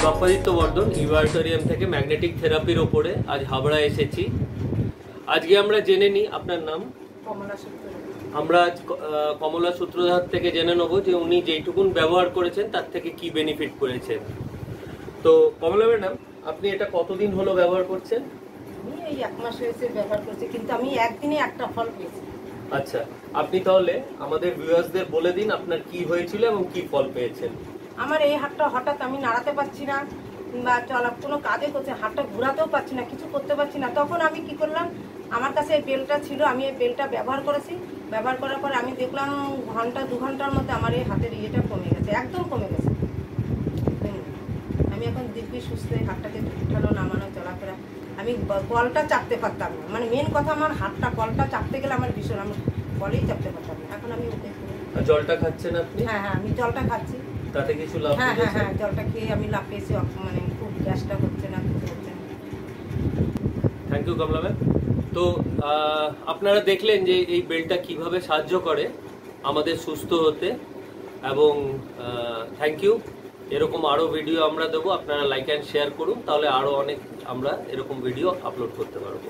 বাপ্পাদিত্য বর্ধন ইউআরটোরিয়াম থেকে ম্যাগনেটিক থেরাপির ওপরে আজ হাবড়া এসেছি। আজকে আমরা জেনে নিই আপনার নাম। আমরা আজ কমলা সূত্রধার থেকে জেনে নেব যে উনি যেইটুকুন ব্যবহার করেছেন তার থেকে কি বেনিফিট করেছেন। তো কমলা ম্যাডাম, আপনি এটা কতদিন হলো ব্যবহার করছেন? আমি এই 1 মাস হয়েছে ব্যবহার করছি, কিন্তু আমি একদিনে একটা ফল পেয়েছি। আচ্ছা, আপনি তাহলে আমাদের ভিউয়ার্সদের বলে দিন আপনার কি হয়েছিল এবং কি ফল পেয়েছেন। আমার এই হাতটা হঠাৎ আমি নাড়াতে পারছি না, বা চলা কোনো কাজে করছে, হাতটা ঘোরাতেও পারছি না, কিছু করতে পারছি না। তখন আমি কি করলাম, আমার কাছে এই বেলটা ছিল, আমি এই বেলটা ব্যবহার করেছি। ব্যবহার করার পরে আমি দেখলাম 1-2 ঘন্টার মধ্যে আমার এই হাতের ইয়েটা কমে গেছে, একদম কমে গেছে। আমি এখন দিব্যি সুস্থ, এই হাতটাকে উঠানো নামানো চলাফেরা, আমি কলটা চাপতে পারতাম না। মানে মেন কথা, আমার হাতটা কলটা চাপতে গেলে আমার ভীষণ, আমি কলেই চাপতে পারতাম না। এখন আমি জলটা খাচ্ছেন আপনি? হ্যাঁ, আমি জলটা খাচ্ছি। তাতে কিছু লাভ? হ্যাঁ, জলটা খেয়ে আমি লাভ পেয়েছি, মানে খুব গ্যাসটা হচ্ছে না, কিছু হচ্ছে না। Thank you Kamala ma'am. তো আপনারা দেখলেন যে এই বেলটা কিভাবে সাহায্য করে আমাদের সুস্থ হতে, এবং থ্যাংক ইউ। এরকম আরও ভিডিও আমরা দেবো, আপনারা লাইক অ্যান্ড শেয়ার করুন, তাহলে আরও অনেক আমরা এরকম ভিডিও আপলোড করতে পারবো।